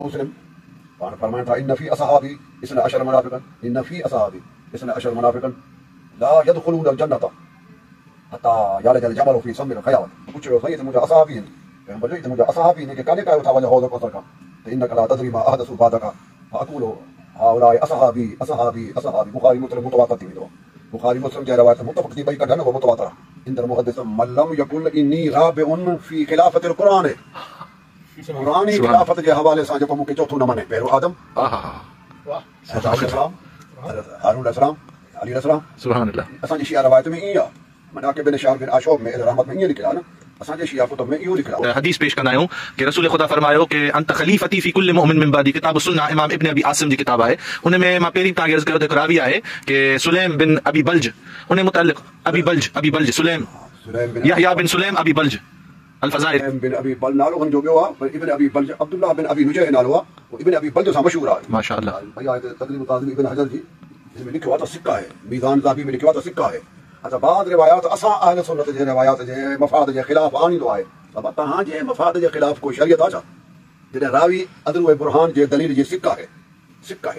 مسلم فرمان تھا ان فی اصحابی اثنا عشر منافقا ان فی اصحابی اثنا عشر منافقا لا يدخلون الجنة حتى يلج الجمل في سم الخياط پوچھو سید مجھے اصحابی ہیں پیغمبر جو مجھے اصحابی ہیں کہ کانے کا تھا وجہ حوض کوثر کا انك لا تدري ما احدث بعدك فاقول هؤلاء اصحابی اصحابی اصحابی بخاری مسلم متواتر تھی بخاری مسلم کی روایت متفق تھی بھائی کا ڈھن وہ متواتر عند المحدث من لم يقل اني رابع في خلافة القرآن قرآن خلافت کے حوالے سے جو کہ چوتھو نہ منے پہرو آدم علیہ السلام ہارون علیہ السلام علی علیہ السلام سبحان اللہ. اساں جی شیعہ روایت میں ای مناقب بن شعر بن عاشوب میں رحمت میں ای لکھا نا اساں جی شیعہ کتب میں ایو لکھا حدیث پیش کرنا ہوں کہ رسول خدا فرماયો کہ انت خلیفتی فی کل مؤمن من بعدی کتاب السنہ امام ابن ابی عاصم جی کتاب ہے ان میں ما پہلی تاں عرض کرو تے راوی ہے کہ سلیم بن ابی بلج ان متعلق ابی بلج سلیم یحییٰ بن سلیم ابی بلج الفضائل بن ابی بل نالو ہن جو گیا ابن ابی بلج عبداللہ بن ابی نجیح نالو ابن ابی بلج سے مشہور ہے ماشاء اللہ. بھائی تقریب تعظیم ابن حجر جی اس میں لکھا ہوا سکہ ہے میزان ذهبی میں لکھا ہوا سکہ ہے اچھا بعض روایات اساں اہل سنت جے روایات جے مفاد جے خلاف آنی دو ہے اب تہاں جے مفاد جے خلاف کوئی شریعت آچا جے راوی ادر برہان جے دلیل جے سکہ ہے سکہ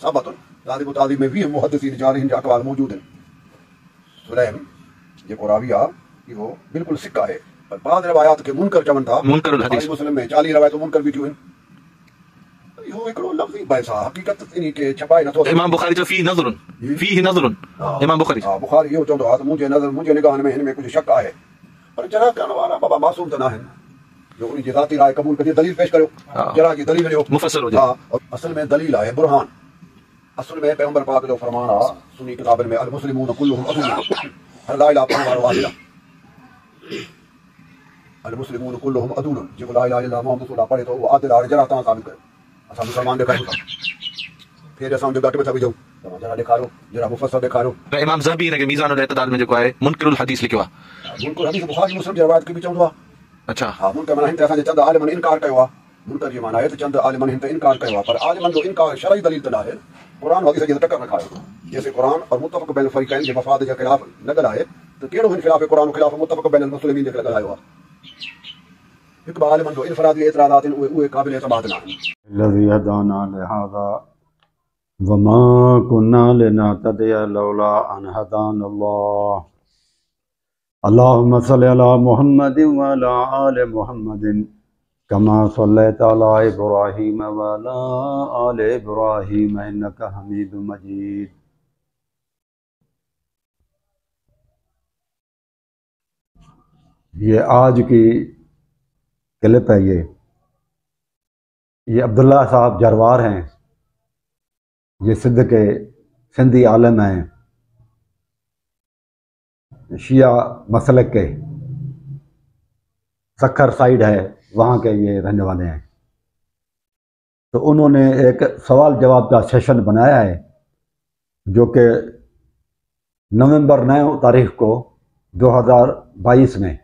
ثابت تعظیم تعظیم میں بھی محدثین جارحین جے اقوال موجود ہیں سلیم جے کو راوی آ کہ وہ بالکل سکہ ہے پر بعض روایات کے منکر چون تھا منکر الحدیث مسلم میں 40 روایتوں منکر بھی کیوں ہیں یہ ایکڑو لفظی بحثا حقیقت انہی کے چھپائے نہ تو امام بخاری تو فی نظر امام بخاری بخاری یہ چوندو ہے مجھے نظر مجھے نگاہ میں ان میں کچھ شک آئے پر جرا کرنے والا بابا معصوم تو نہ ہے جو انہی کی ذاتی رائے قبول کرتی دلیل پیش کرو جرا کی دلیل جو مفصل ہو جائے. اصل میں دلیل ہے برہان اصل میں پیغمبر پاک جو فرمانا سنی کتاب میں المسلمون كلهم عدو ہر لا الہ الا اللہ واحد المسلمون كلهم عدو جو لا الہ الا اللہ محمد رسول اللہ پڑھے تو وہ عادل اور جرا تاں ثابت کرے اساں مسلمان دکھائیں پھر اساں جو گٹ میں تھا جو جرا دکھارو جرا مفصل دکھارو. امام ذہبی نے کہ میزان الاعتدال میں جو ہے منکر الحدیث لکھوا منکر حدیث بخاری مسلم کی روایت کی بھی چوندو اچھا ہاں منکر معنی ہن اساں چند عالمن انکار کیوا منکر یہ معنی ہے چند عالمن ہن انکار کیوا پر عالمن جو انکار شرعی دلیل نہ ہے قرآن حدیث کی ٹکر نہ کھائے جیسے قرآن اور متفق بین الفریقین کے مفاد کے خلاف نہ گلائے تو کیڑو ہن خلاف قرآن خلاف متفق بین المسلمین کے گلائے ہوا ایک عالمن جو انفرادی اعتراضات ہیں وہ قابل اعتماد نہ ہیں. الذي هدانا لهذا وما كنا لنهتدي لولا أن هدانا الله اللهم صل على محمد وعلى آل محمد كما صليت على إبراهيم وعلى آل إبراهيم إنك حميد مجيد. یہ آج کی کلپ ہے یہ عبداللہ صاحب جروار ہیں یہ سندھ کے سندھی عالم ہیں شیعہ مسلک کے سکھر سائیڈ ہے وہاں کے یہ رہنے والے ہیں تو انہوں نے ایک سوال جواب کا سیشن بنایا ہے جو کہ نومبر 9 تاریخ کو 2022 میں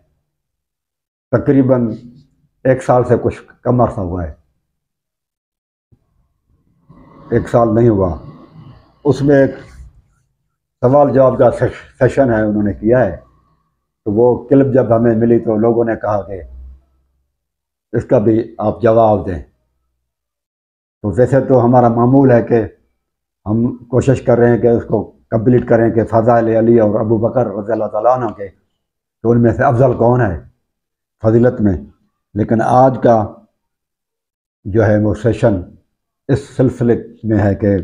تقریباً 1 سال سے کچھ کم عرصہ ہوا ہے 1 سال نہیں ہوا اس میں ایک سوال جواب کا سیشن ہے انہوں نے کیا ہے تو وہ کلپ جب ہمیں ملی تو لوگوں نے کہا کہ اس کا بھی آپ جواب دیں تو ویسے تو ہمارا معمول ہے کہ ہم کوشش کر رہے ہیں کہ اس کو کمپلیٹ کریں کہ فضائل علی اور ابو بکر رضی اللہ تعالیٰ عنہ کے تو ان میں سے افضل کون ہے فضیلت میں لیکن آج کا جو ہے وہ سیشن اس سلسلے میں ہے کہ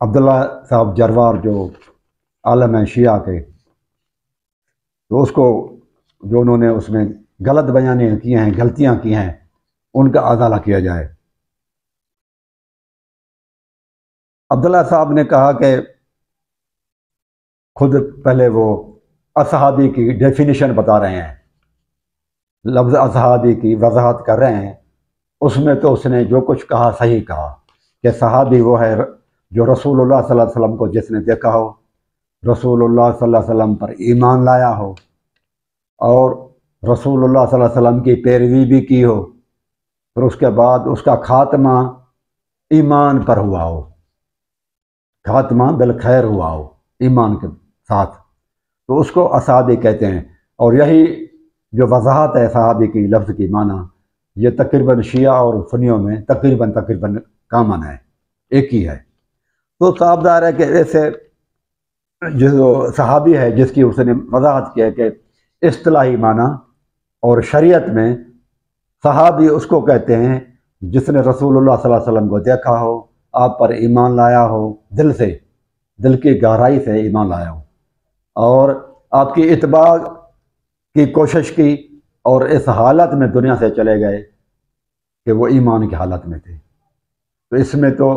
عبداللہ صاحب جروار جو عالم ہیں شیعہ کے تو اس کو جو انہوں نے اس میں غلط بیانیاں کی ہیں غلطیاں کی ہیں ان کا ازالہ کیا جائے. عبداللہ صاحب نے کہا کہ خود پہلے وہ اصحابی کی ڈیفینیشن بتا رہے ہیں لفظ اصحابی کی وضاحت کر رہے ہیں اس میں تو اس نے جو کچھ کہا صحیح کہا کہ صحابی وہ ہے جو رسول اللہ صلی اللہ علیہ وسلم کو جس نے دیکھا ہو رسول اللہ صلی اللہ علیہ وسلم پر ایمان لایا ہو اور رسول اللہ صلی اللہ علیہ وسلم کی پیروی بھی کی ہو پھر اس کے بعد اس کا خاتمہ ایمان پر ہوا ہو خاتمہ بالخیر ہوا ہو ایمان کے ساتھ تو اس کو اصحابی کہتے ہیں اور یہی جو وضاحت ہے صحابی کی لفظ کی معنی یہ تقریباً شیعہ اور سنیوں میں تقریباً کامن ہے، ایک ہی ہے۔ تو صاف ظاہر ہے کہ ایسے جو صحابی ہے جس کی اس نے وضاحت کی ہے کہ اصطلاحی معنی اور شریعت میں صحابی اس کو کہتے ہیں جس نے رسول اللہ صلی اللہ علیہ وسلم کو دیکھا ہو، آپ پر ایمان لایا ہو، دل کی گہرائی سے ایمان لایا ہو، اور آپ کی اتباع کی کوشش کی، اور اس حالت میں دنیا سے چلے گئے کہ وہ ایمان کی حالت میں تھے۔ تو اس میں تو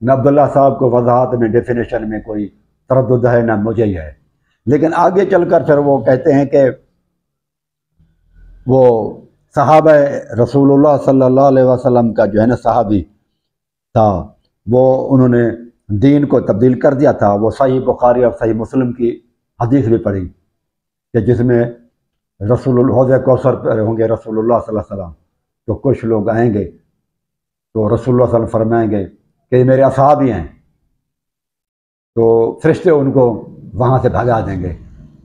نہ عبداللہ صاحب کو وضاحت میں ڈیفینیشن میں کوئی تردد ہے، نہ مجھے ہی ہے، لیکن آگے چل کر پھر وہ کہتے ہیں کہ وہ صحابہ رسول اللہ صلی اللہ علیہ وسلم کا جو ہے نا صحابی تھا، وہ انہوں نے دین کو تبدیل کر دیا تھا۔ وہ صحیح بخاری اور صحیح مسلم کی حدیث بھی پڑھی کہ جس میں رسول اللہ حوض کوثر پر ہوں گے رسول اللہ صلی اللہ علیہ وسلم، تو کچھ لوگ آئیں گے تو رسول اللہ صلی اللہ علیہ وسلم فرمائیں گے کہ یہ میرے اصحابی ہیں، تو فرشتے ان کو وہاں سے بھگا دیں گے،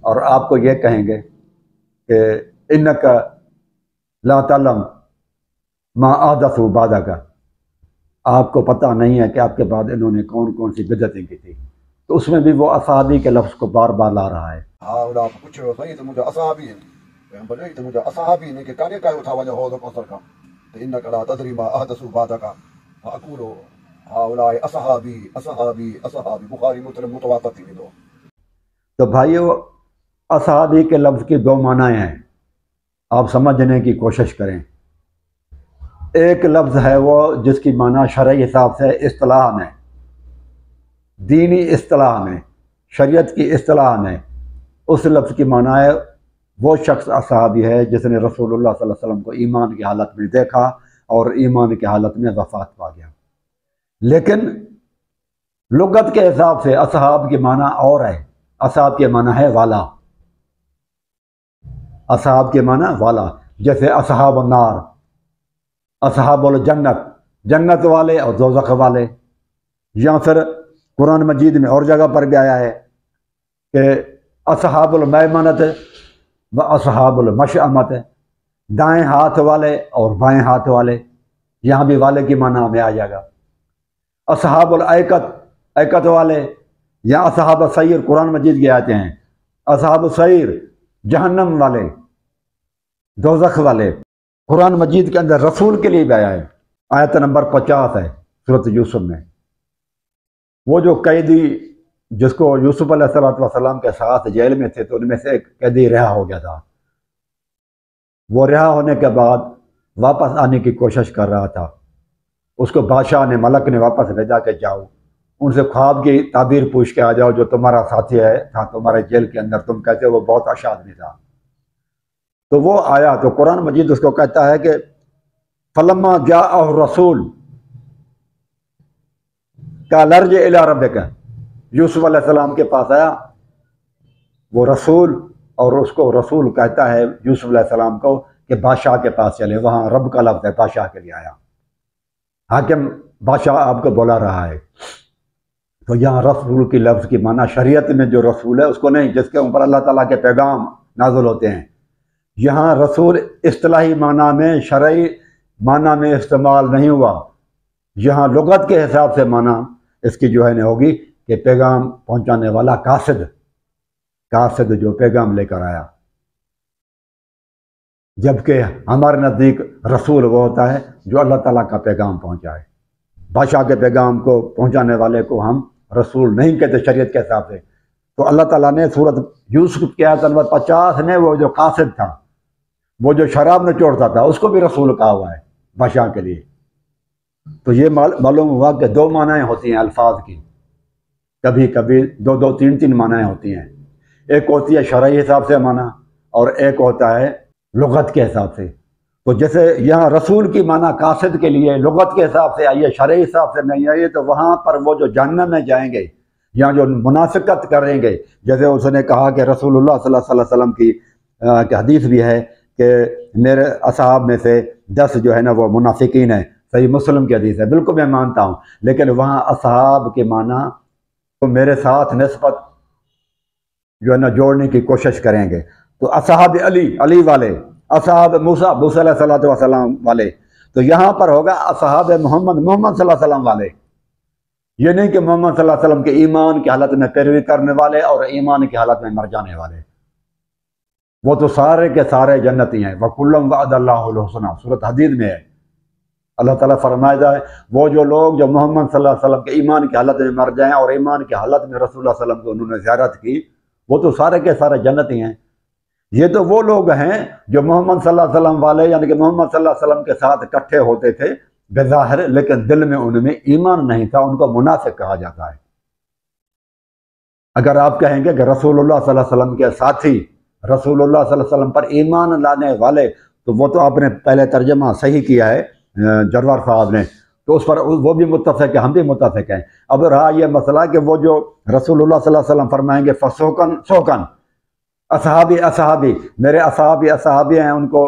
اور آپ کو یہ کہیں گے کہ انک لا تعلم ما احدثوا بعدک، آپ کو پتہ نہیں ہے کہ آپ کے بعد انہوں نے کون کون سی بدعتیں کی تھی۔ تو اس میں بھی وہ اصحابی کے لفظ کو بار بار لا رہا ہے۔ هؤلاء بشروا صحيح مجھے اصحابی ہیں، پیغمبر نے تو مجھے اصحابی نے کہ کانے کا تھا وجہ حوض کوثر کا، تو انک لا تدری ما احدثوا بعدک فاقول هؤلاء اصحابی اصحابی اصحابی، بخاری مسلم متواتر تھی دو۔ تو بھائیو، اصحابی کے لفظ کی دو معنی ہیں، آپ سمجھنے کی کوشش کریں۔ ایک لفظ ہے وہ جس کی معنی شرعی حساب سے اصطلاح میں، دینی اصطلاح میں، شریعت کی اصطلاح میں اس لفظ کی معنی ہے وہ شخص اصحابی ہے جس نے رسول اللہ صلی اللہ علیہ وسلم کو ایمان کی حالت میں دیکھا اور ایمان کی حالت میں وفات پا گیا۔ لیکن لغت کے حساب سے اصحاب کی معنی اور ہے، اصحاب کے معنی ہے والا، اصحاب کے معنی والا، جیسے اصحاب النار، اصحاب الجنت، جنت والے اور دوزخ والے، یا پھر قرآن مجید میں اور جگہ پر بھی آیا ہے کہ اصحاب المیمنت و اصحاب المشأمت، دائیں ہاتھ والے اور بائیں ہاتھ والے، یہاں بھی والے کی معنی میں آ جائے گا۔ اصحاب الایکت، ایکت والے، یا اصحاب السعیر، قرآن مجید کی آیتیں ہیں، اصحاب السعیر جہنم والے، دوزخ والے۔ قرآن مجید کے اندر رسول کے لیے بھی آیا ہے، آیت نمبر 50 ہے سورۃ یوسف میں۔ وہ جو قیدی جس کو یوسف علیہ السلام کے ساتھ جیل میں تھے، تو ان میں سے ایک قیدی رہا ہو گیا تھا، وہ رہا ہونے کے بعد واپس آنے کی کوشش کر رہا تھا، اس کو بادشاہ نے، ملک نے واپس بھیجا کہ جاؤ ان سے خواب کی تعبیر پوچھ کے آ جاؤ، جو تمہارا ساتھی ہے تھا تمہارے جیل کے اندر، تم کہتے ہو وہ بہت اچھا آدمی تھا۔ تو وہ آیا تو قرآن مجید اس کو کہتا ہے کہ فلما جاءہ الرسول قال ارجع الی ربک، یوسف علیہ السلام کے پاس آیا وہ رسول، اور اس کو رسول کہتا ہے یوسف علیہ السلام کو کہ بادشاہ کے پاس چلے، وہاں رب کا لفظ ہے، بادشاہ کے لیے آیا، حاکم بادشاہ آپ کو بلا رہا ہے۔ تو یہاں رسول کی لفظ کی معنی شریعت میں جو رسول ہے اس کو نہیں، جس کے اوپر اللہ تعالیٰ کے پیغام نازل ہوتے ہیں۔ یہاں رسول اصطلاحی معنی میں، شرعی معنی میں استعمال نہیں ہوا، یہاں لغت کے حساب سے معنی اس کی جو ہے نا ہوگی کہ پیغام پہنچانے والا، قاصد جو پیغام لے کر آیا۔ جبکہ ہمارے نزدیک رسول وہ ہوتا ہے جو اللہ تعالیٰ کا پیغام پہنچائے، بادشاہ کے پیغام کو پہنچانے والے کو ہم رسول نہیں کہتے شریعت کے حساب سے۔ تو اللہ تعالیٰ نے سورۃ یوسف کی آیت نمبر 50 میں وہ جو قاصد تھا، وہ جو شراب نچوڑتا تھا، اس کو بھی رسول کہا ہوا ہے بادشاہ کے لیے۔ تو یہ معلوم ہوا کہ دو معنی ہوتی ہیں الفاظ کی، کبھی کبھی دو تین معنی ہوتی ہیں، ایک ہوتی ہے شرعی حساب سے معنی اور ایک ہوتا ہے لغت کے حساب سے۔ تو جیسے یہاں رسول کی معنی قاصد کے لیے لغت کے حساب سے آئیے، شرعی حساب سے نہیں آئیے، تو وہاں پر وہ جو جہنم میں جائیں گے یا جو منافقت کریں گے، جیسے اس نے کہا کہ رسول اللہ صلی اللہ علیہ وسلم کی حدیث بھی ہے کہ میرے اصحاب میں سے 10 جو ہے نا وہ منافقین ہیں، صحیح مسلم کی حدیث ہے، بالکل میں مانتا ہوں، لیکن وہاں اصحاب کے معنی تو میرے ساتھ نسبت جو ہے نا جوڑنے کی کوشش کریں گے۔ تو اصحاب علی والے، اصحاب موسیٰ علیہ السلام والے، تو یہاں پر ہوگا اصحاب محمد صلی اللہ علیہ وسلم والے۔ یہ نہیں کہ محمد صلی اللہ علیہ وسلم کے ایمان کی حالت میں پیروی کرنے والے اور ایمان کی حالت میں مر جانے والے، وہ تو سارے کے سارے جنتی ہیں۔ وَكُلًّا وَعَدَ اللَّهُ الْحُسْنَىٰ، سورۃ حدید میں ہے، اللہ تعالیٰ فرمائے وہ جو لوگ جو محمد صلی اللہ علیہ وسلم کے ایمان کی حالت میں مر جائیں اور ایمان کی حالت میں رسول اللہ صلی اللہ علیہ وسلم کو انہوں نے زیارت کی، وہ تو سارے کے سارے جنتی ہیں۔ یہ تو وہ لوگ ہیں جو محمد صلی اللہ علیہ وسلم والے، یعنی کہ محمد صلی اللہ علیہ وسلم کے ساتھ اکٹھے ہوتے تھے بظاہر، لیکن دل میں ان میں ایمان نہیں تھا، ان کو منافق کہا جاتا ہے۔ اگر آپ کہیں گے کہ رسول اللہ صلی اللہ علیہ وسلم کے ساتھی، رسول اللہ صلی اللہ علیہ وسلم پر ایمان لانے والے، تو وہ تو آپ نے پہلے ترجمہ صحیح کیا ہے جروار صاحب نے، تو اس پر وہ بھی متفق ہے، ہم بھی متفق ہیں۔ اب رہا یہ مسئلہ کہ وہ جو رسول اللہ صلی اللہ علیہ وسلم فرمائیں گے فسوکن سوکن، اصحابی میرے اصحابی ہیں، ان کو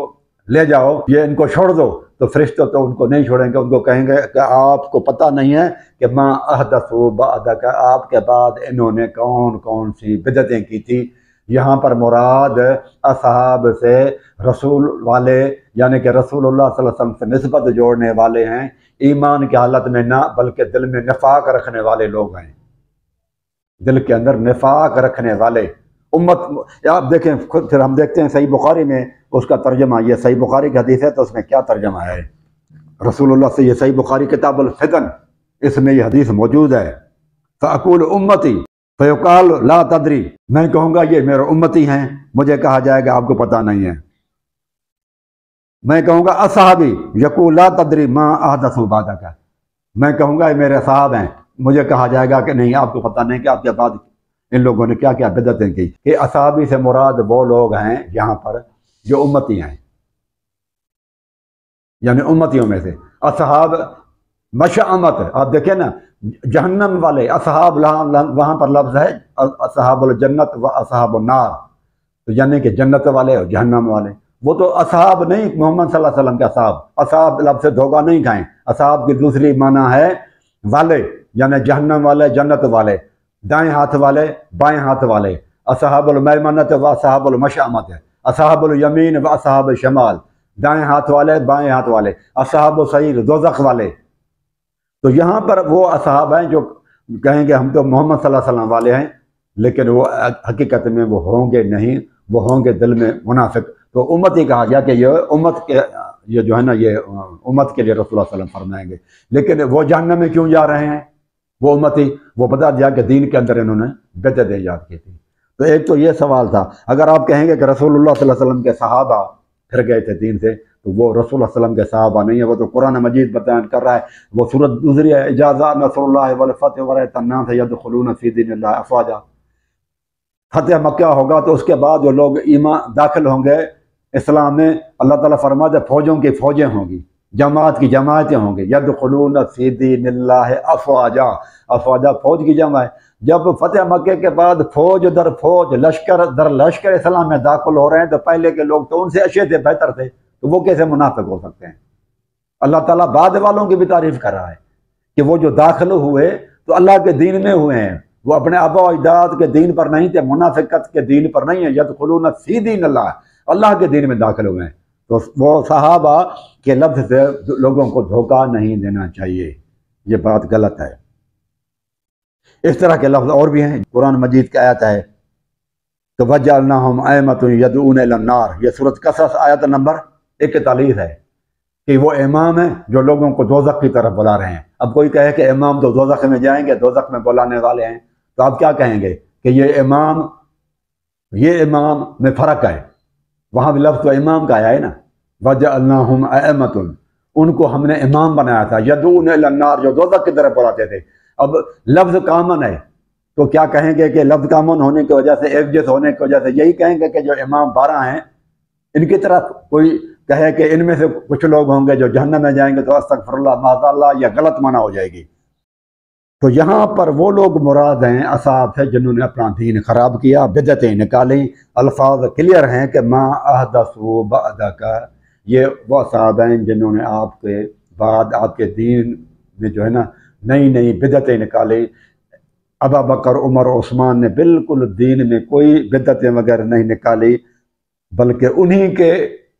لے جاؤ، یہ ان کو چھوڑ دو، تو فرشتوں تو ان کو نہیں چھوڑیں گے، ان کو کہیں گے کہ آپ کو پتہ نہیں ہے کہ ما احدثوا بعدک، آپ کے بعد انہوں نے کون کون سی بدعتیں کی تھی۔ یہاں پر مراد اصحاب سے رسول والے، یعنی کہ رسول اللہ صلی اللہ علیہ وسلم سے نسبت جوڑنے والے ہیں، ایمان کی حالت میں نہ بلکہ دل میں نفاق رکھنے والے لوگ ہیں، دل کے اندر نفاق رکھنے والے امت۔ آپ دیکھیں خود، پھر ہم دیکھتے ہیں صحیح بخاری میں اس کا ترجمہ، یہ صحیح بخاری کی حدیث ہے تو اس میں کیا ترجمہ ہے رسول اللہ سے، یہ صحیح بخاری کتاب الفتن، اس میں یہ حدیث موجود ہے۔ فَأَقُولُ أُمَّتِي فَيُقَالُ لَا تَدْرِي، میں کہوں گا یہ میرے امتی ہیں، مجھے کہا جائے گا آپ کو پتہ نہیں ہے۔ میں کہوں گا اصحابی، یقول لا تدری ما احدثوا بعدک، میں کہوں گا یہ میرے صحاب ہیں، مجھے کہا جائے گا کہ نہیں آپ کو پتہ نہیں کہ آپ کے بعد ان لوگوں نے کیا کیا بدعتیں کی۔ کہ اصحابی سے مراد وہ لوگ ہیں یہاں پر جو امتی ہیں، یعنی امتیوں میں سے۔ اصحاب مشأمت، آپ دیکھیں نا جہنم والے، اصحاب وہاں پر لفظ ہے اصحاب الجنت و اصحاب النار، تو یعنی کہ جنت والے اور جہنم والے، وہ تو اصحاب نہیں محمد صلی اللہ علیہ وسلم کے اصحاب، اصحاب لفظ سے دھوکہ نہیں کھائیں، اصحاب کی دوسری معنی ہے والے، یعنی جہنم والے جنت والے، دائیں ہاتھ والے بائیں ہاتھ والے، اصحاب المیمنۃ و اصحاب المشأمۃ، اصحاب الیمین و اصحاب الشمال، دائیں ہاتھ والے بائیں ہاتھ والے، اصحاب السعیر دوزخ والے۔ تو یہاں پر وہ اصحاب ہیں جو کہیں گے ہم تو محمد صلی اللہ علیہ وسلم والے ہیں، لیکن وہ حقیقت میں وہ ہوں گے نہیں، وہ ہوں گے دل میں منافق۔ تو امت ہی کہا گیا کہ یہ امت کے، یہ جو ہے نا یہ امت کے لیے رسول اللہ صلی اللہ علیہ وسلم فرمائیں گے، لیکن وہ جہنم میں کیوں جا رہے ہیں وہ امتی؟ وہ بتا دیا کہ دین کے اندر انہوں نے بدعت ایجاد کی تھی۔ تو ایک تو یہ سوال تھا، اگر آپ کہیں گے کہ رسول اللہ صلی اللہ علیہ وسلم کے صحابہ پھر گئے تھے دین سے، تو وہ رسول اللہ صلی اللہ علیہ وسلم کے صحابہ نہیں ہے، وہ تو قرآن مجید بیان کر رہا ہے، وہ سورۃ دوسری ہے، اجازہ نصر اللہ والفتح ورأیت الناس یدخلون فی دین اللہ افواجا، فتح مکہ ہوگا تو اس کے بعد جو لوگ ایمان داخل ہوں گے اسلام میں، اللہ تعالیٰ فرماتے فوجوں کی فوجیں ہوں گی، جماعت کی جماعتیں ہوں گی، یدخلون فی دین اللہ افواجا، افواجا فوج کی جمع ہے۔ جب فتح مکہ کے بعد فوج در فوج، لشکر در لشکر اسلام میں داخل ہو رہے ہیں، تو پہلے کے لوگ تو ان سے اچھے تھے، بہتر تھے، تو وہ کیسے منافق ہو سکتے ہیں؟ اللہ تعالیٰ بعد والوں کی بھی تعریف کر رہا ہے کہ وہ جو داخل ہوئے تو اللہ کے دین میں ہوئے ہیں، وہ اپنے آبا و اجداد کے دین پر نہیں تھے، منافقت کے دین پر نہیں ہے، یدخلون فی دین اللہ، اللہ کے دین میں داخل ہوئے ہیں۔ تو وہ صحابہ کے لفظ سے لوگوں کو دھوکہ نہیں دینا چاہیے، یہ بات غلط ہے۔ اس طرح کے لفظ اور بھی ہیں، قرآن مجید کی آیت ہے تو وَجَعَلْنَاهُمْ أَئِمَّةً يَدْعُونَ إِلَى النَّارِ، یہ سورۃ قصص آیت نمبر 41 ہے، کہ وہ امام ہیں جو لوگوں کو دوزخ کی طرف بلا رہے ہیں۔ اب کوئی کہے کہ امام تو دوزخ میں جائیں گے، دوزخ میں بلانے والے ہیں، تو آپ کیا کہیں گے کہ یہ امام میں فرق ہے، وہاں بھی لفظ تو امام کا آیا ہے نا، وَجَعَلْنَاهُمْ أَئِمَّةً، ان کو ہم نے امام بنایا تھا، يَدْعُونَ إِلَى النَّارِ، جو دوزخ کی طرف بلاتے تھے۔ اب لفظ کامن ہے تو کیا کہیں گے کہ لفظ کامن ہونے کی وجہ سے، ایک جیس ہونے کی وجہ سے یہی کہیں گے کہ جو امام 12 ہیں ان کی طرف کوئی کہے کہ ان میں سے کچھ لوگ ہوں گے جو جہنم میں جائیں گے، تو استغفر اللہ معاذ اللہ، یا غلط معنی ہو جائے گی۔ تو یہاں پر وہ لوگ مراد ہیں اصحاب تھے جنہوں نے اپنا دین خراب کیا، بدعتیں نکالیں۔ الفاظ کلیئر ہیں کہ ما احدثوا بعدک، یہ وہ اصحاب ہیں جنہوں نے آپ کے بعد آپ کے دین میں جو ہے نا نئی بدعتیں نکالی۔ ابا بکر عمر عثمان نے بالکل دین میں کوئی بدعتیں وغیرہ نہیں نکالی، بلکہ انہی کے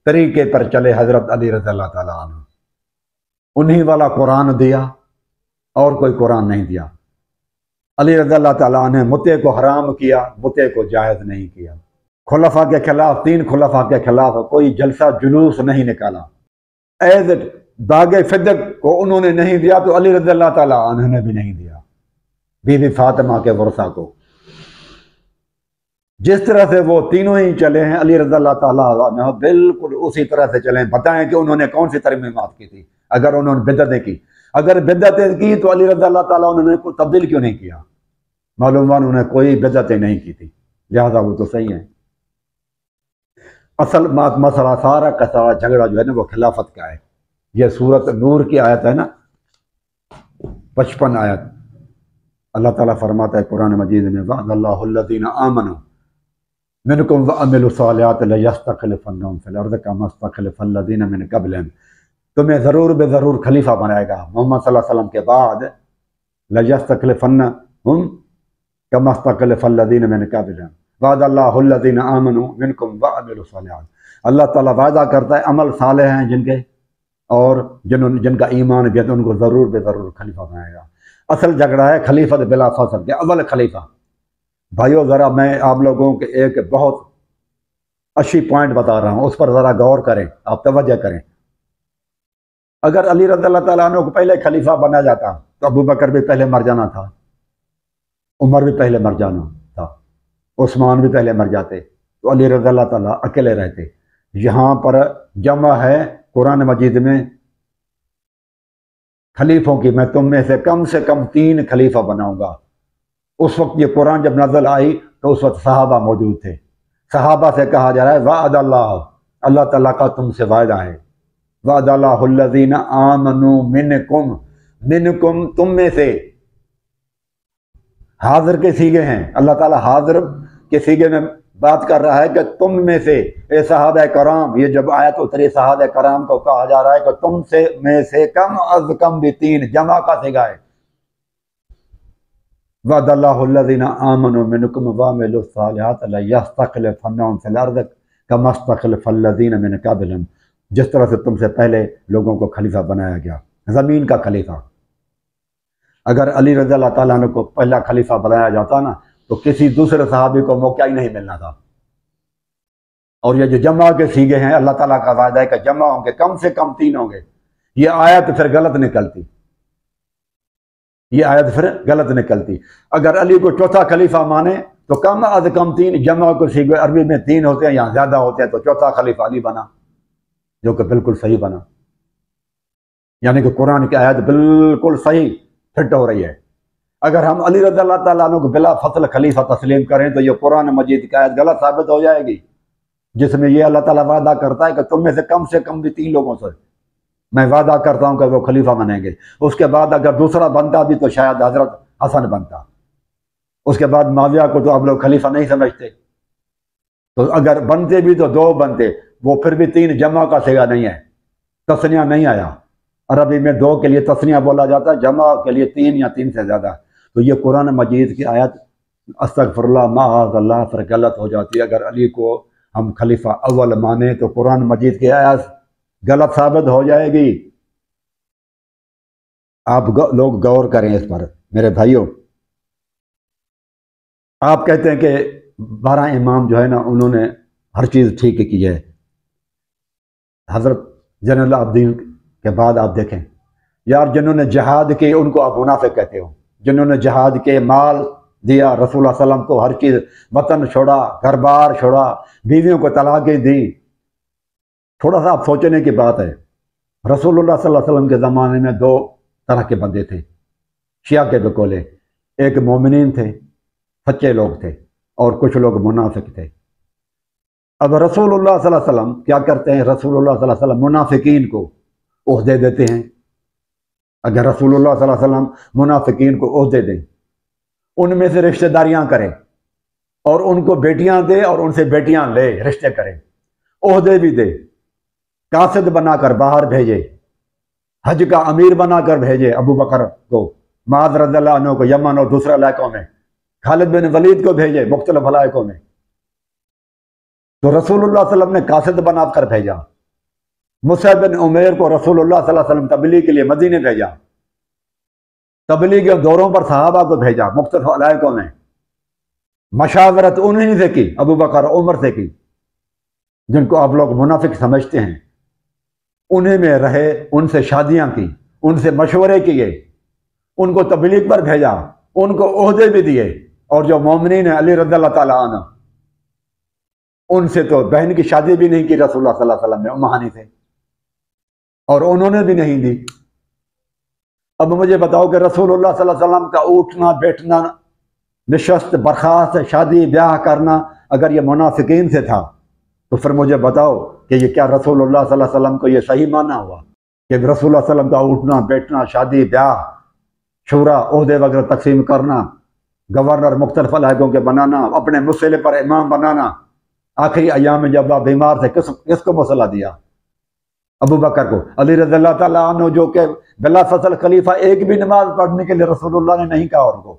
طریقے پر چلے حضرت علی رضی اللہ تعالیٰ عنہ، انہی والا قرآن دیا اور کوئی قرآن نہیں دیا۔ علی رضی اللہ تعالیٰ عنہ نے متے کو حرام کیا، متے کو جائز نہیں کیا۔ خلفاء کے خلاف، 3 خلفاء کے خلاف کوئی جلسہ جلوس نہیں نکالا۔ ایز داغ فدق کو انہوں نے نہیں دیا تو علی رضی اللہ تعالیٰ عنہ نے بھی نہیں دیا بی بی فاطمہ کے ورثہ کو۔ جس طرح سے وہ تینوں ہی چلے ہیں علی رضی اللہ تعالیٰ عنہ بالکل اسی طرح سے چلیں۔ بتائیں کہ انہوں نے کون سی ترمیمات کی تھی اگر انہوں نے بدعتیں کی؟ اگر بدعتیں کی تو علی رضی اللہ تعالیٰ عنہ نے کوئی تبدیل کیوں نہیں کیا؟ معلوم انہوں نے کوئی بدعتیں نہیں کی تھی، لہذا وہ تو صحیح ہیں۔ اصل مسئلہ سارا کا سارا جھگڑا جو ہے نا وہ خلافت کا ہے۔ یہ سورت نور کی آیت ہے نا، 55 آیت، اللہ تعالیٰ فرماتا ہے قرآن مجید میں وعد اللہ الذین آمنوا منکم وعملوا الصالحات لیستخلفنہم فی الارض کما استخلف الذین من قبلہم، تمہیں ضرور بے ضرور خلیفہ بنائے گا محمد صلی اللہ علیہ وسلم کے بعد، لیستخلفنہم کما استخلف الذین من قبلہم وعد اللہ الذین آمنوا منکم وعملوا الصالحات۔ اللہ تعالیٰ وعدہ کرتا ہے عمل صالح ہیں جن کے اور جن کا ایمان بھی ہے تو ان کو ضرور بے ضرور خلیفہ بنائے گا۔ اصل جھگڑا ہے خلیفت بلا فصل کے اول خلیفہ۔ بھائیو ذرا میں آپ لوگوں کے ایک بہت اچھی پوائنٹ بتا رہا ہوں، اس پر ذرا غور کریں، آپ توجہ کریں۔ اگر علی رضی اللہ تعالیٰ عنہ کو پہلے خلیفہ بنا جاتا تو ابو بکر بھی پہلے مر جانا تھا، عمر بھی پہلے مر جانا تھا، عثمان بھی پہلے مر جاتے، تو علی رضی اللہ تعالیٰ اکیلے رہتے۔ یہاں پر جمع ہے قرآن مجید میں خلیفوں کی، میں تم میں سے کم 3 خلیفہ بناؤں گا۔ اس وقت یہ قرآن جب نازل آئی تو اس وقت صحابہ موجود تھے۔ صحابہ سے کہا جا رہا ہے وعد اللہ، اللہ تعالیٰ کا تم سے وعدہ ہے، وعد اللہ الذین آمنوا منکم، منکم تم میں سے، حاضر کے سیغے ہیں، اللہ تعالیٰ حاضر کے سیغے میں بات کر رہا ہے کہ تم میں سے اے صحابہ کرام۔ یہ جب آیت اتری صحابہ کرام کو کہا جا رہا ہے کہ تم سے میں سے کم از کم بھی 3، جمع کا سیغہ ہے۔ وعد اللہ الذین آمنوا منکم وعملوا الصالحات لیستخلفنہم فی الارض کما استخلف الذین من قبلہم، جس طرح سے تم سے پہلے لوگوں کو خلیفہ بنایا گیا، زمین کا خلیفہ۔ اگر علی رضی اللہ تعالیٰ عنہ کو پہلا خلیفہ بنایا جاتا نا تو کسی دوسرے صحابی کو موقع ہی نہیں ملنا تھا۔ اور یہ جو جمع کے سیغے ہیں، اللہ تعالیٰ کا وعدہ ہے کہ جمع ہوں گے، کم سے کم 3 ہوں گے۔ یہ آیت پھر غلط نکلتی، یہ آیت پھر غلط نکلتی۔ اگر علی کو چوتھا خلیفہ مانے تو کم از کم 3، جمع کے سیغے عربی میں 3 ہوتے ہیں، یہاں زیادہ ہوتے ہیں، تو چوتھا خلیفہ علی بنا، جو کہ بالکل صحیح بنا۔ یعنی کہ قرآن کی آیت بالکل صحیح فٹ ہو رہی ہے۔ اگر ہم علی رضی اللہ تعالیٰ عنہ کو بلا فصل خلیفہ تسلیم کریں تو یہ قرآن مجید کی آیت غلط ثابت ہو جائے گی، جس میں یہ اللہ تعالیٰ وعدہ کرتا ہے کہ تم میں سے کم بھی 3 لوگوں سے میں وعدہ کرتا ہوں کہ وہ خلیفہ بنیں گے۔ اس کے بعد اگر دوسرا بنتا بھی تو شاید حضرت حسن بنتا، اس کے بعد معاویہ کو تو آپ لوگ خلیفہ نہیں سمجھتے، تو اگر بنتے بھی تو 2 بنتے، وہ پھر بھی 3 جمع کا صیغہ نہیں ہے، تثنیہ نہیں آیا۔ عربی میں 2 کے لیے تثنیہ بولا جاتا ہے، جمع کے لیے 3 یا 3 سے زیادہ۔ تو یہ قرآن مجید کی آیت استغفر اللہ معاذ اللہ پر غلط ہو جاتی ہے۔ اگر علی کو ہم خلیفہ اول مانے تو قرآن مجید کی آیت غلط ثابت ہو جائے گی۔ آپ لوگ غور کریں اس پر میرے بھائیوں۔ آپ کہتے ہیں کہ 12 امام جو ہے نا انہوں نے ہر چیز ٹھیک کی ہے۔ حضرت زین العابدین کے بعد آپ دیکھیں یار، جنہوں نے جہاد کی ان کو آپ منافق کہتے ہو، جنہوں نے جہاد کے مال دیا، رسول اللہ صلی اللہ علیہ وسلم کو ہر چیز، وطن چھوڑا، گھر بار چھوڑا، بیویوں کو طلاقیں دی۔ تھوڑا سا آپ سوچنے کی بات ہے، رسول اللہ صلی اللہ علیہ وسلم کے زمانے میں 2 طرح کے بندے تھے، شیعہ کے بقولے، ایک مومنین تھے، سچے لوگ تھے، اور کچھ لوگ منافق تھے۔ اب رسول اللہ صلی اللہ علیہ وسلم کیا کرتے ہیں؟ رسول اللہ صلی اللہ علیہ وسلم منافقین کو عہدے دیتے ہیں۔ اگر رسول اللہ صلی اللہ علیہ وسلم منافقین کو عہدے دیں، ان میں سے رشتہ داریاں کریں اور ان کو بیٹیاں دے اور ان سے بیٹیاں لے، رشتے کریں، عہدے بھی دے، قاصد بنا کر باہر بھیجے، حج کا امیر بنا کر بھیجے ابو بکر کو، معاذ رضی اللہ عنہ کو یمن اور دوسرے علاقوں میں، خالد بن ولید کو بھیجے مختلف علاقوں میں۔ تو رسول اللہ صلی اللہ علیہ وسلم نے قاصد بنا کر بھیجا، مصعب بن عمیر کو رسول اللہ صلی اللہ علیہ وسلم تبلیغ کے لیے مدینے بھیجا، تبلیغ کے دوروں پر صحابہ کو بھیجا مختلف علاقوں میں، مشاورت انہیں سے کی، ابو بکر عمر سے کی، جن کو آپ لوگ منافق سمجھتے ہیں، انہیں میں رہے، ان سے شادیاں کی، ان سے مشورے کیے، ان کو تبلیغ پر بھیجا، ان کو عہدے بھی دیے، اور جو مومنین ہیں علی رضی اللہ تعالیٰ عنہ، ان سے تو بہن کی شادی بھی نہیں کی رسول اللہ صلی اللہ علیہ وسلم نے، ام ہانی سے، اور انہوں نے بھی نہیں دی۔ اب مجھے بتاؤ کہ رسول اللہ صلی اللہ علیہ وسلم کا اٹھنا بیٹھنا، نشست برخاست، شادی بیاہ کرنا اگر یہ منافقین سے تھا تو پھر مجھے بتاؤ کہ یہ کیا رسول اللہ صلی اللہ علیہ وسلم کو یہ صحیح مانا ہوا کہ رسول اللہ صلی اللہ علیہ وسلم کا اٹھنا بیٹھنا، شادی بیاہ، شورا، عہدے وغیرہ تقسیم کرنا، گورنر مختلف علاقوں کے بنانا، اپنے مسئلے پر امام بنانا، آخری ایام میں جب آپ بیمار تھے کس کو مسئلہ دیا؟ ابو بکر کو۔ علی رضی اللہ تعالیٰ عنہ جو کہ بلا فصل خلیفہ، ایک بھی نماز پڑھنے کے لیے رسول اللہ نے نہیں کہا ان کو،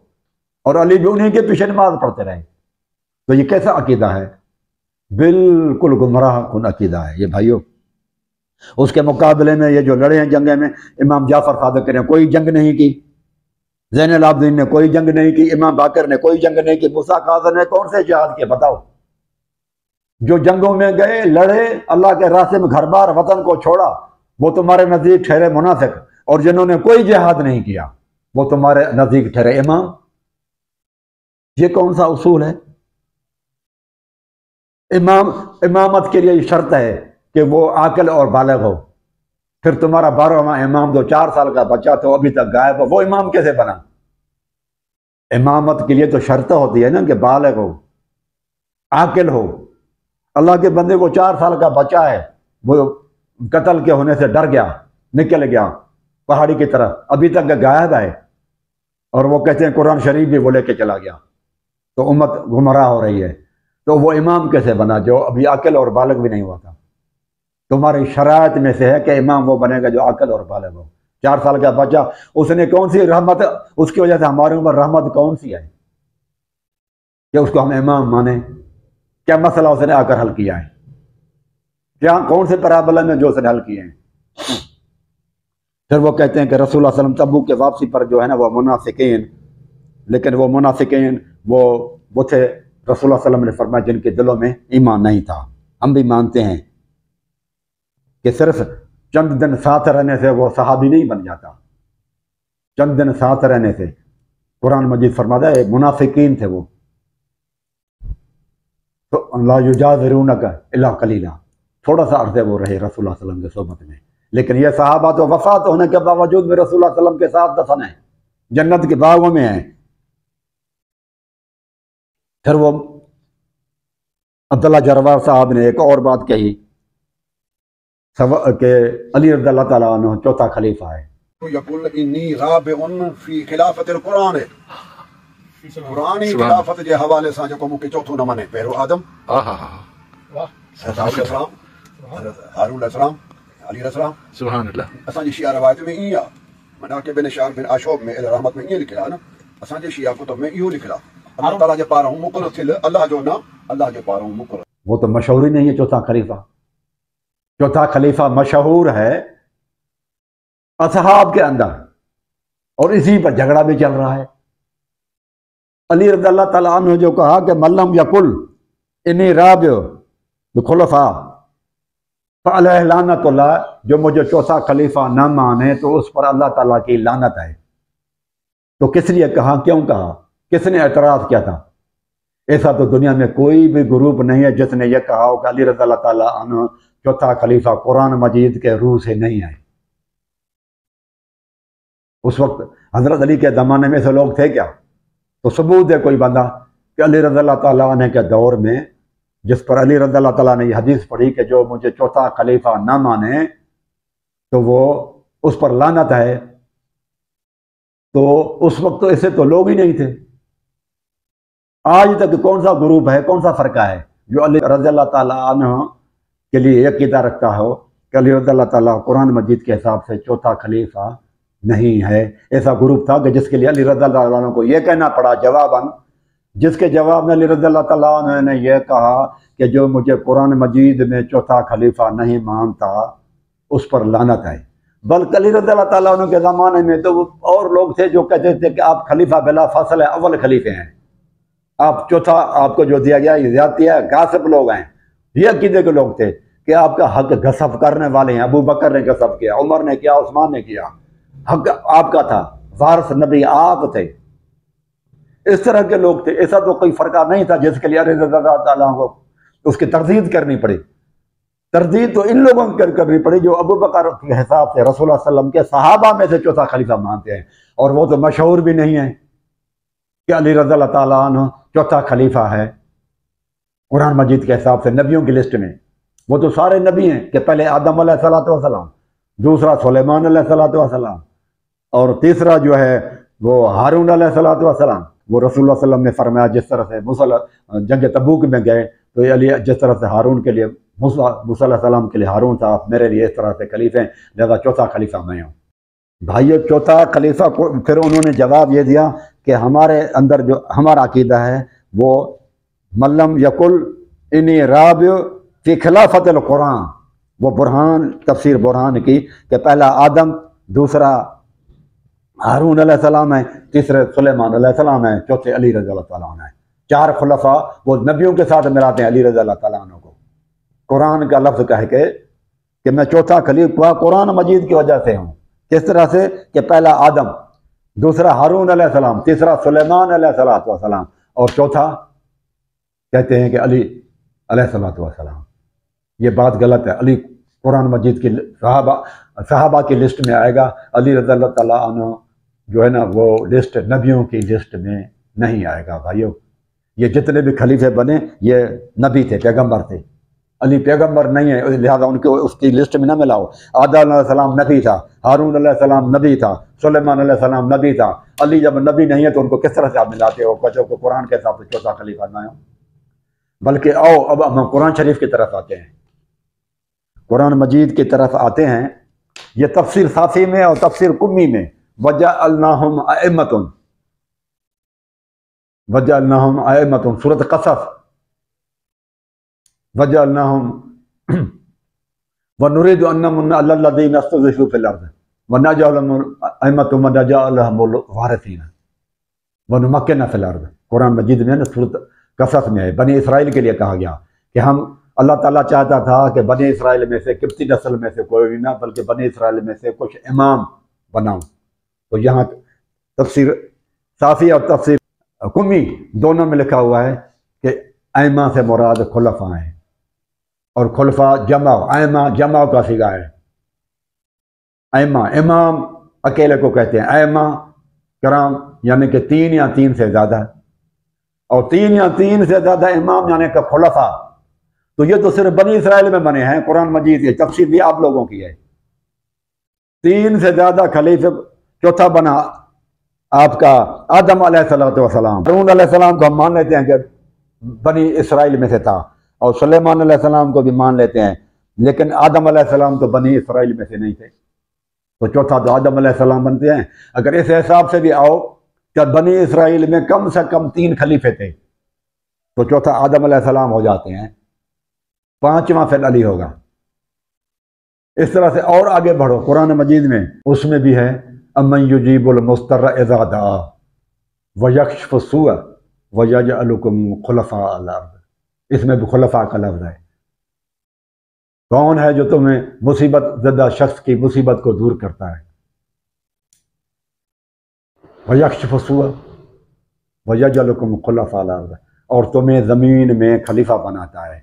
اور علی بھی انہیں کے پیچھے نماز پڑھتے رہے۔ تو یہ کیسا عقیدہ ہے؟ بالکل گمراہ کن عقیدہ ہے یہ بھائیوں۔ اس کے مقابلے میں یہ جو لڑے ہیں جنگیں میں، امام جعفر صادق نے کوئی جنگ نہیں کی، زین العابدین نے کوئی جنگ نہیں کی، امام باقر نے کوئی جنگ نہیں کی، موسیٰ کاظم نے کون سے جہاد کیے بتاؤ؟ جو جنگوں میں گئے، لڑے، اللہ کے راستے میں گھر بار وطن کو چھوڑا، وہ تمہارے نزدیک ٹھہرے منافق، اور جنہوں نے کوئی جہاد نہیں کیا وہ تمہارے نزدیک ٹھہرے امام۔ یہ کون سا اصول ہے؟ امامت کے لیے یہ شرط ہے کہ وہ عاقل اور بالغ ہو۔ پھر تمہارا 12واں امام جو 4 سال کا بچہ تھا وہ ابھی تک غائب ہو، وہ امام کیسے بنا؟ امامت کے لیے تو شرط ہوتی ہے نا کہ بالغ ہو، عاقل ہو۔ اللہ کے بندے کو 4 سال کا بچہ ہے، وہ قتل کے ہونے سے ڈر گیا، نکل گیا پہاڑی کی طرف، ابھی تک غائب ہے، اور وہ کہتے ہیں قرآن شریف بھی وہ لے کے چلا گیا، تو امت گمراہ ہو رہی ہے۔ تو وہ امام کیسے بنا جو ابھی عاقل اور بالغ بھی نہیں ہوا تھا؟ تمہاری شرائط میں سے ہے کہ امام وہ بنے گا جو عاقل اور بالغ ہو۔ 4 سال کا بچہ، اس نے کون سی رحمت، اس کی وجہ سے ہمارے اوپر رحمت کون سی ہے کہ اس کو ہم امام مانیں؟ کیا مسئلہ اس نے آ کر حل کیا ہے؟ کیا کون سے پرابلم میں جو اس نے حل کیے ہیں؟ پھر وہ کہتے ہیں کہ رسول اللہ صلی اللہ علیہ وسلم تبوک کے واپسی پر جو ہے نا وہ منافقین، لیکن وہ منافقین وہ تھے، رسول اللہ صلی اللہ علیہ وسلم نے فرمایا جن کے دلوں میں ایمان نہیں تھا۔ ہم بھی مانتے ہیں کہ صرف چند دن ساتھ رہنے سے وہ صحابی نہیں بن جاتا، چند دن ساتھ رہنے سے۔ قرآن مجید فرماتا ہے منافقین تھے وہ، تو لا یجاورونک الا قلیلا، تھوڑا سا عرصے وہ رہے رسول اللہ صلی اللہ علیہ وسلم کی صحبت میں، لیکن یہ صحابہ تو وفات ہونے کے باوجود بھی رسول اللہ صلی اللہ علیہ وسلم کے ساتھ دفن ہیں، جنت کے باغوں میں ہیں۔ پھر وہ عبداللہ جروار صاحب نے ایک اور بات کہی کہ علی رضی اللہ تعالیٰ عنہ 4تھا خلیفہ ہے۔ یقول انی رابع فی خلافت القرآن، قرآنی خلافت کے حوالے سے جو کو چوتھو نہ منے، پہرو آدم، علیہ السلام، ہارون علیہ السلام، علی علیہ السلام، سبحان اللہ۔ اساں جی شیعہ روایت میں ای مناقب بن شعر بن عاشوب میں رحمت میں ای لکھلا نا، اساں جی شیعہ کتب میں ایو لکھلا اللہ تعالیٰ جے پاروں مقرر تھل، اللہ جو نا اللہ جے پاروں مقرر۔ وہ تو مشہور ہی نہیں ہے 4تھا خلیفہ۔ 4تھا خلیفہ مشہور ہے اصحاب کے اندر، اور اسی پر جھگڑا بھی چل رہا ہے۔ علی رضی اللہ تعالیٰ عنہ جو کہا کہ ملم یقل انی رابع بخلفاء فعلیہ لعنت اللہ، جو مجھے 4تھا خلیفہ نہ مانے تو اس پر اللہ تعالیٰ کی لعنت ہے۔ تو کس لیے کہا، کیوں کہا، کس نے اعتراض کیا تھا؟ ایسا تو دنیا میں کوئی بھی گروپ نہیں ہے جس نے یہ کہا ہو کہ علی رضی اللہ تعالیٰ عنہ 4تھا خلیفہ قرآن مجید کے روح سے نہیں آئے۔ اس وقت حضرت علی کے زمانے میں سے لوگ تھے کیا؟ تو ثبوت ہے کوئی بندہ کہ علی رضی اللہ تعالیٰ عنہ کے دور میں، جس پر علی رضی اللہ تعالیٰ نے یہ حدیث پڑھی کہ جو مجھے 4تھا خلیفہ نہ مانے تو وہ اس پر لعنت ہے، تو اس وقت تو ایسے تو لوگ ہی نہیں تھے۔ آج تک کون سا گروپ ہے، کون سا فرقہ ہے جو علی رضی اللہ تعالیٰ عنہ کے لیے یہ عقیدہ رکھتا ہو کہ علی رضی اللہ تعالیٰ قرآن مجید کے حساب سے 4تھا خلیفہ نہیں ہے؟ ایسا گروپ تھا کہ جس کے لیے علی رضی اللہ عنہ کو یہ کہنا پڑا جواباً، جس کے جواب میں علی رضی اللہ تعالیٰ عنہ نے یہ کہا کہ جو مجھے قرآن مجید میں 4تھا خلیفہ نہیں مانتا اس پر لعنت ہے۔ بلکہ علی رضی اللہ تعالیٰ عنہ کے زمانے میں تو اور لوگ تھے جو کہتے تھے کہ آپ خلیفہ بلا فاصلہ اول خلیفے ہیں، آپ چوتھا آپ کو جو دیا گیا یہ زیادتی ہے، غاصب لوگ ہیں، یہ عقیدے کے لوگ تھے کہ آپ کا حق غصب کرنے والے ہیں، ابو بکر نے غصب کیا، عمر نے کیا، عثمان نے کیا، حق آپ کا تھا، وارث نبی آپ تھے۔ اس طرح کے لوگ تھے، ایسا تو کوئی فرقہ نہیں تھا جس کے لیے علی رضی اللہ تعالیٰ کو اس کی تردید کرنی پڑی۔ تردید تو ان لوگوں کو کرنی پڑی جو ابو بکر کے حساب سے رسول اللہ صلی اللہ علیہ وسلم کے صحابہ میں سے چوتھا خلیفہ مانتے ہیں، اور وہ تو مشہور بھی نہیں ہے کہ علی رضی اللہ تعالیٰ عنہ چوتھا خلیفہ ہے قرآن مجید کے حساب سے نبیوں کی لسٹ میں۔ وہ تو سارے نبی ہیں کہ پہلے آدم علیہ الصلوۃ والسلام، دوسرا سلیمان علیہ الصلوۃ والسلام، اور تیسرا جو ہے وہ ہارون علیہ الصلوۃ والسلام۔ وہ رسول اللہ صلی اللہ علیہ وسلم نے فرمایا جس طرح سے جنگ تبوک میں گئے تو علی جس طرح سے ہارون کے لیے موسیٰ علیہ السلام کے لیے ہارون تھا، میرے لیے اس طرح سے خلیفے ہیں، لہذا چوتھا خلیفہ میں ہوں۔ بھائیو چوتھا خلیفہ کو پھر انہوں نے جواب یہ دیا کہ ہمارے اندر جو ہمارا عقیدہ ہے وہ ملم یقل انی رابع فی خلافت القرآن، وہ برہان تفسیر برہان کی کہ پہلا آدم، دوسرا ہارون علیہ السلام ہے، تیسرے سلیمان علیہ السلام ہے، چوتھے علی رضی اللہ تعالیٰ عنہ ہے۔ چار خلفاء وہ نبیوں کے ساتھ ملاتے ہیں علی رضی اللہ تعالیٰ عنہ کو، قرآن کا لفظ کہہ کے کہ میں چوتھا خلیفہ قرآن مجید کی وجہ سے ہوں۔ کس طرح سے کہ پہلا آدم، دوسرا ہارون علیہ السلام، تیسرا سلیمان علیہ السلام، اور چوتھا کہتے ہیں کہ علی علیہ السلام۔ یہ بات غلط ہے، علی قرآن مجید کی صحابہ کی لسٹ میں آئے گا، علی رضی اللہ تعالیٰ عنہ جو ہے نا وہ لسٹ نبیوں کی لسٹ میں نہیں آئے گا۔ بھائیو یہ جتنے بھی خلیفے بنے یہ نبی تھے، پیغمبر تھے، علی پیغمبر نہیں ہے، لہذا ان کو اس کی لسٹ میں نہ ملاؤ۔ آدم علیہ السلام نبی تھا، ہارون علیہ السلام نبی تھا، سلیمان علیہ السلام نبی تھا، علی جب نبی نہیں ہے تو ان کو کس طرح سے آپ ملاتے ہو؟ بچوں کو قرآن کے حساب سے چوتھا خلیفہ نہ ہو۔ بلکہ آؤ اب ہم قرآن شریف کی طرف آتے ہیں، قرآن مجید کی طرف آتے ہیں۔ یہ تفسیر صافی میں اور تفسیر کمی میں وَجَعَلْنَاهُمْ أَئِمَّةً، وَجَعَلْنَاهُمْ أَئِمَّةً، سورۃ قصص، وَجَعَلْنَاهُمْ وَنُرِيدُ أَن نَّمُنَّ عَلَى الَّذِينَ اسْتُضْعِفُوا فِي الْأَرْضِ وَنَجْعَلَهُمْ أَئِمَّةً وَنَجْعَلَهُمُ الْوَارِثِينَ وَنُمَكِّنَ فِي الْأَرْضِ۔ قرآن مجید میں سورۃ قصص میں ہے، بنی اسرائیل کے لیے کہا گیا کہ ہم اللہ تعالیٰ چاہتا تھا کہ بنی اسرائیل میں سے قبطی نسل میں سے کوئی نہ بلکہ بنی اسرائیل میں سے کچھ امام بناؤں۔ تو یہاں تفسیر صافی اور تفسیر کمی دونوں میں لکھا ہوا ہے کہ ائمہ سے مراد خلفاء ہیں، اور خلفاء جمع، ائمہ جمع کا صیغہ ہے۔ ائمہ امام اکیلے کو کہتے ہیں، ائمہ کرام یعنی کہ تین یا تین سے زیادہ، اور تین یا تین سے زیادہ امام یعنی کہ خلفاء۔ تو یہ تو صرف بنی اسرائیل میں بنے ہیں، قرآن مجید کی تفسیر بھی آپ لوگوں کی ہے۔ تین سے زیادہ خلیفہ، چوتھا بنا آپ کا آدم علیہ السلام، ہارون علیہ السلام کو ہم مان لیتے ہیں کہ بنی اسرائیل میں سے تھا، اور سلیمان علیہ السلام کو بھی مان لیتے ہیں، لیکن آدم علیہ السلام تو بنی اسرائیل میں سے نہیں تھے، تو چوتھا تو آدم علیہ السلام بنتے ہیں۔ اگر اس حساب سے بھی آؤ کہ بنی اسرائیل میں کم سے کم تین خلیفے تھے تو چوتھا آدم علیہ السلام ہو جاتے ہیں، پانچواں پھر علی ہوگا۔ اس طرح سے اور آگے بڑھو قرآن مجید میں، اس میں بھی ہے امن یجیب المضطر اذا دعا ویکشف السوء ویجعلکم خلفاء الارض، اس میں بھی خلفاء کا لفظ ہے۔ کون ہے جو تمہیں مصیبت زدہ شخص کی مصیبت کو دور کرتا ہے؟ ویکشف السوء ویجعلکم خلفاء الارض، اور تمہیں زمین میں خلیفہ بناتا ہے۔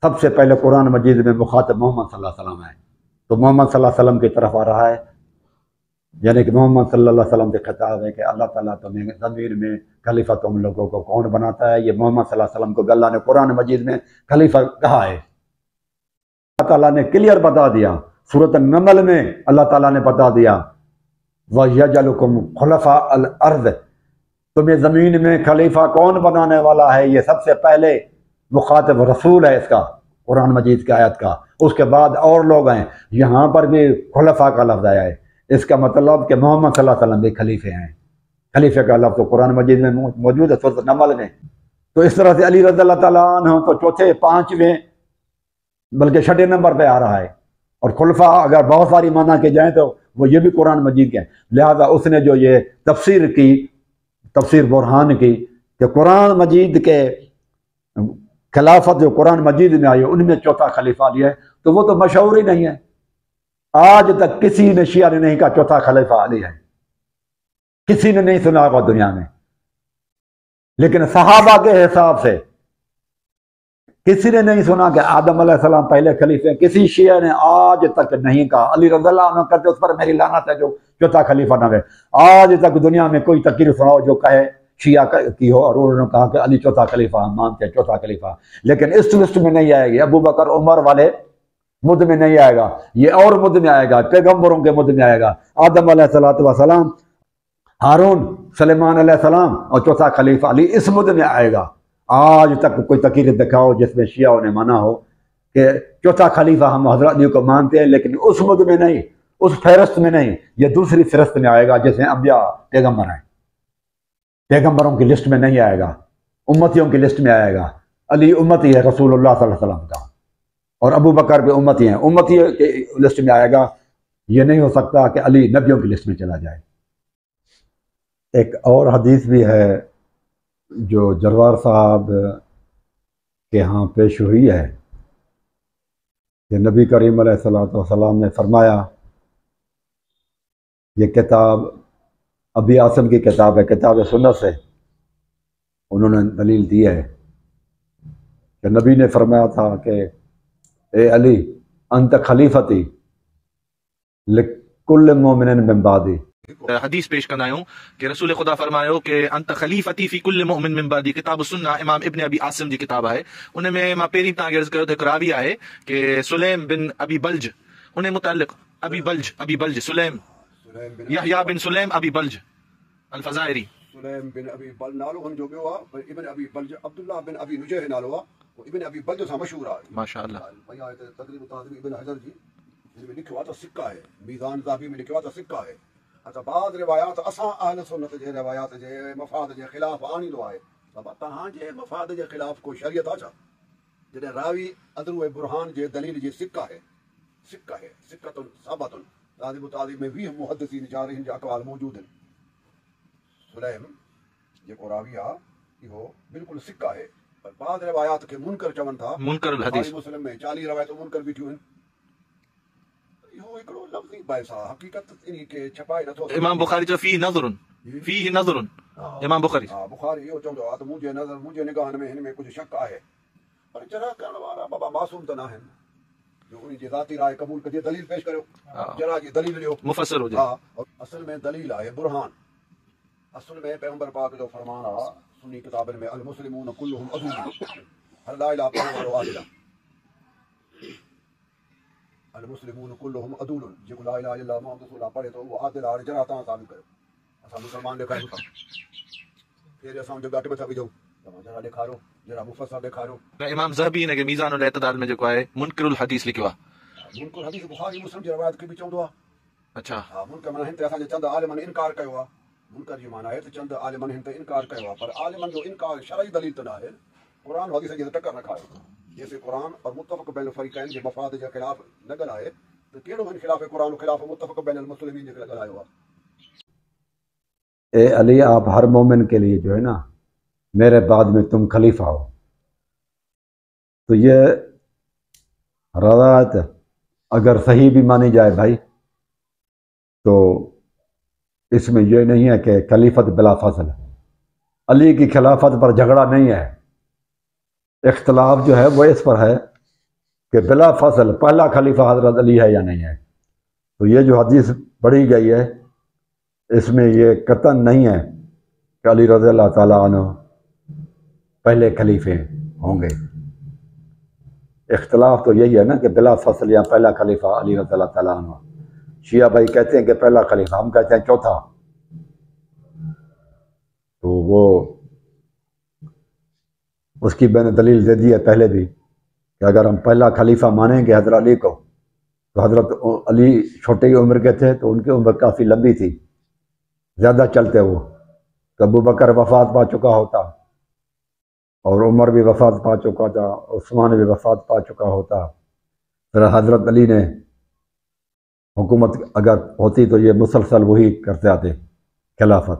سب سے پہلے قرآن مجید میں مخاطب محمد صلی اللہ علیہ وسلم ہے، تو محمد صلی اللہ علیہ وسلم کی طرف آ رہا ہے، یعنی کہ محمد صلی اللہ علیہ وسلم سے خطاب ہے کہ اللہ تعالیٰ تمہیں زمین میں خلیفہ تم لوگوں کو کون بناتا ہے؟ یہ محمد صلی اللہ علیہ وسلم کو اللہ نے قرآن مجید میں خلیفہ کہا ہے۔ اللہ تعالیٰ نے کلیئر بتا دیا، سورۃ النمل میں اللہ تعالیٰ نے بتا دیا وَيَجْعَلُكُمْ خُلَفَاءَ الْأَرْضِ، تمہیں زمین میں خلیفہ کون بنانے والا ہے؟ یہ سب سے پہلے مخاطب رسول ہے اس کا، قرآن مجید کی آیت کا، اس کے بعد اور لوگ ہیں۔ یہاں پر بھی خلفاء کا لفظ آیا ہے، اس کا مطلب کہ محمد صلی اللہ علیہ وسلم بھی خلیفے ہیں۔ خلیفے کا لفظ تو قرآن مجید میں موجود ہے سورۃ النمل میں۔ تو اس طرح سے علی رضی اللہ تعالیٰ عنہ تو چوتھے، پانچویں بلکہ چھٹے نمبر پہ آ رہا ہے، اور خلفاء اگر بہت ساری معنی کے جائیں تو وہ یہ بھی قرآن مجید کے ہیں. لہذا اس نے جو یہ تفسیر کی، تفسیر برہان کی کہ قرآن مجید کے خلافت جو قرآن مجید میں آئی ہے ان میں چوتھا خلیفہ علی ہے، تو وہ تو مشہور ہی نہیں ہے. آج تک کسی نے شیعہ نے نہیں کہا چوتھا خلیفہ علی ہے، کسی نے نہیں سنا ہوگا دنیا میں. لیکن صحابہ کے حساب سے کسی نے نہیں سنا کہ آدم علیہ السلام پہلے خلیفے ہیں. کسی شیعہ نے آج تک نہیں کہا. علی رضی اللہ عنہ کہتے اس پر میری لعنت ہے جو چوتھا خلیفہ نہ ہے. آج تک دنیا میں کوئی تقریر سناؤ جو کہے شیعہ کی ہو اور انہوں نے کہا کہ علی چوتھا خلیفہ، ہم مانتے ہیں چوتھا خلیفہ. لیکن اس لسٹ میں نہیں آئے گی. ابو بکر عمر والے مد میں نہیں آئے گا، یہ اور مد میں آئے گا، پیغمبروں کے مد میں آئے گا. آدم علیہ السلام، ہارون، سلیمان علیہ السلام اور چوتھا خلیفہ علی اس مد میں آئے گا. آج تک کوئی تقریر دکھاؤ جس میں شیعہ نے مانا ہو کہ چوتھا خلیفہ ہم حضرت علی کو مانتے ہیں، لیکن اس مد میں نہیں، اس فہرست میں نہیں. یہ دوسری فہرست میں آئے گا جس میں انبیاء پیغمبر ہیں. پیغمبروں کی لسٹ میں نہیں آئے گا، امتیوں کی لسٹ میں آئے گا. علی امتی ہے رسول اللہ صلی اللہ علیہ وسلم کا، اور ابو بکر بھی امتی ہیں، امتی کی لسٹ میں آئے گا. یہ نہیں ہو سکتا کہ علی نبیوں کی لسٹ میں چلا جائے. ایک اور حدیث بھی ہے جو جروار صاحب کے ہاں پیش ہوئی ہے کہ نبی کریم علیہ السلام نے فرمایا، یہ کتاب ابی عاصم کی کتاب ہے، کتاب سنت سے انہوں نے دلیل دی ہے کہ نبی نے فرمایا تھا کہ اے علی انت خلیفتی لکل مومن من بعدی. حدیث پیش کرنا ہوں کہ رسول خدا فرمایا کہ انت خلیفتی فی کل مؤمن من بعدی. کتاب السنہ امام ابن ابی عاصم جی کتاب ہے. ان میں ماں پیری تا عرض کرو تے راوی ہے کہ سلیم بن ابی بلج ان متعلق ابی بلج سلیم یحییٰ بن سلیم ابی بلج الفزائری. سلیم بن ابی بلج نالو ہن جو بیو ابن ابی بلج عبداللہ بن ابی نجیح نالو ابن ابی بلج سے مشہور ہے ماشاءاللہ. بھیا تقریب تہذیب ابن حجر جی میں لکھا ہوا سکہ ہے، میزان ذهبی میں لکھا ہوا سکہ ہے. اچھا بعض روایات اساں اہل سنت جے روایات جے مفاد جے خلاف آنی دو ہے. بابا تہاں جے مفاد جے خلاف کو شریعت آچا جے راوی ادرو برہان جے دلیل جے سکہ ہے سکہ ثابت. تہذیب میں 20 محدثین جارحین جے اقوال موجود ہیں. سلیم جو راوی آ یہ بالکل سکہ ہے، پر بعض روایات کے منکر چون تھا. منکر الحدیث مسلم میں 40 روایت منکر بھی تھیوں ہیں. حقیقت کے چھپائے نہ تھو. امام بخاری جو فی نظر امام بخاری بخاری یہ چوندو تو مجھے نظر مجھے نگاہ میں ان میں کچھ شک ہے، پر جرا کرن والا بابا معصوم تو نہ ہیں جو ان کی ذاتی رائے قبول کر دلیل پیش کرو. جرا جی دلیل لیو مفسر ہو جائے. اصل میں دلیل ہے برہان. اصل میں پیغمبر پاک جو فرمان ہے سنی کتاب میں المسلمون كلهم عدول ہر لا الہ الا اللہ عادل. المسلمون كلهم عدول جو لا الہ الا اللہ محمد رسول اللہ پڑھے تو وہ عادل ہے. جرا تا ثابت کرو اسا مسلمان لکھا ہے پھر اسا جو گاٹے بتا بھی جو جرا دکھارو جرا مفسر دکھارو. امام ذہبی نے کہ میزان الاعتدال میں جو ہے منکر الحدیث لکھوا. منکر حدیث بخاری مسلم کی روایت کے بھی چوندو. اچھا منکر معنی ہن اسا چند عالمن انکار کیو. منکر جو معنی ہے تو چند عالمن ہن انکار کیو، پر عالمن جو انکار شرعی دلیل تو نہ ہے. قرآن حدیث کے ٹکر رکھا ہے. جیسے قرآن اور متفق بین الفریقین کے مفاد کے خلاف نہ گلائے تو کیڑو ان خلاف قرآن و خلاف متفق بین المسلمین کے گلائے ہوا. اے علی آپ ہر مومن کے لیے جو ہے نا میرے بعد میں تم خلیفہ ہو. تو یہ روایت اگر صحیح بھی مانی جائے بھائی تو اس میں یہ نہیں ہے کہ خلیفت بلا فصل. علی کی خلافت پر جھگڑا نہیں ہے، اختلاف جو ہے وہ اس پر ہے کہ بلا فصل پہلا خلیفہ حضرت علی ہے یا نہیں ہے. تو یہ جو حدیث پڑھی گئی ہے اس میں یہ قطعاً نہیں ہے کہ علی رضی اللہ تعالیٰ عنہ پہلے خلیفے ہوں گے. اختلاف تو یہی ہے نا کہ بلا فصل یا پہلا خلیفہ علی رضی اللہ تعالیٰ عنہ. شیعہ بھائی کہتے ہیں کہ پہلا خلیفہ، ہم کہتے ہیں چوتھا. تو وہ اس کی میں نے دلیل دے دی ہے پہلے بھی کہ اگر ہم پہلا خلیفہ مانیں گے حضرت علی کو تو حضرت علی چھوٹی عمر کے تھے تو ان کی عمر کافی لمبی تھی، زیادہ چلتے وہ. تو ابو بکر وفات پا چکا ہوتا اور عمر بھی وفات پا چکا تھا، عثمان بھی وفات پا چکا ہوتا. پھر حضرت علی نے حکومت اگر ہوتی تو یہ مسلسل وہی کرتے آتے خلافت.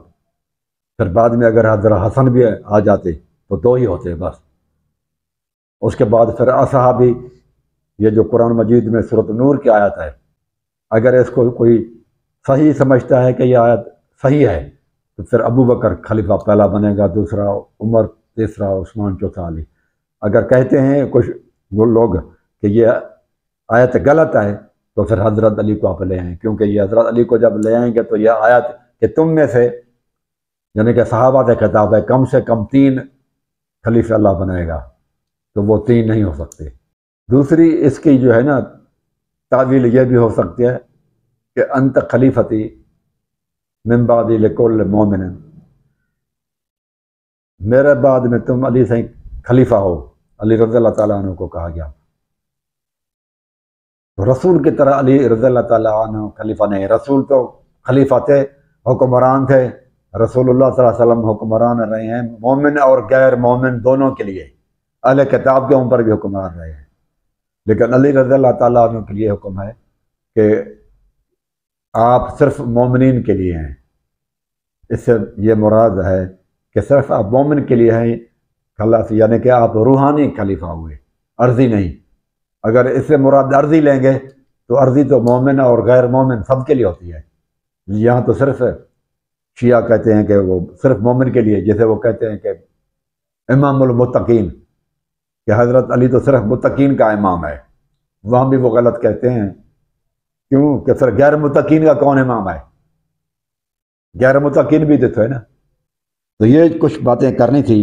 پھر بعد میں اگر حضرت حسن بھی آ جاتے تو دو ہی ہوتے بس. اس کے بعد پھر اصحابی، یہ جو قرآن مجید میں سورۃ نور کی آیت ہے، اگر اس کو کوئی صحیح سمجھتا ہے کہ یہ آیت صحیح ہے تو پھر ابو بکر خلیفہ پہلا بنے گا، دوسرا عمر، تیسرا عثمان، چوتھا علی. اگر کہتے ہیں کچھ وہ لوگ کہ یہ آیت غلط ہے تو پھر حضرت علی کو آپ لے آئیں، کیونکہ یہ حضرت علی کو جب لے آئیں گے تو یہ آیت کہ تم میں سے، یعنی کہ صحابہ سے خطاب ہے، کم سے کم 3 خلیفہ اللہ بنائے گا، تو وہ 3 نہیں ہو سکتے. دوسری اس کی جو ہے نا تعویل یہ بھی ہو سکتی ہے کہ انت خلیفتی من بعدی لکل مومن، میرے بعد میں تم علی سے خلیفہ ہو. علی رضی اللہ تعالیٰ عنہ کو کہا گیا. رسول کی طرح علی رضی اللہ تعالیٰ عنہ خلیفہ نہیں. رسول تو خلیفہ تھے، حکمران تھے. رسول اللہ صلی اللہ علیہ وسلم حکمران رہے ہیں مومن اور غیر مومن دونوں کے لیے. اہل کتاب کے اوپر بھی حکمران رہے ہیں، لیکن علی رضی اللہ تعالیٰ عنہ کے لیے حکم ہے کہ آپ صرف مومنین کے لیے ہیں. اس سے یہ مراد ہے کہ صرف آپ مومن کے لیے ہیں خلاص، یعنی کہ آپ روحانی خلیفہ ہوئے، عرضی نہیں. اگر اس سے مراد عرضی لیں گے تو عرضی تو مومن اور غیر مومن سب کے لیے ہوتی ہے. یہاں تو صرف شیعہ کہتے ہیں کہ وہ صرف مومن کے لیے، جیسے وہ کہتے ہیں کہ امام المتقین، کہ حضرت علی تو صرف متقین کا امام ہے. وہاں بھی وہ غلط کہتے ہیں. کیوں کہ پھر غیر متقین کا کون امام ہے؟ غیر متقین بھی تو ہے نا. تو یہ کچھ باتیں کرنی تھی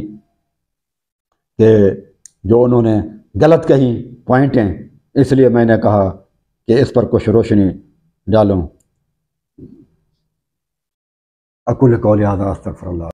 کہ جو انہوں نے غلط کہی پوائنٹ ہیں، اس لیے میں نے کہا کہ اس پر کچھ روشنی ڈالوں. اقول قولی ھذا استغفر اللہ.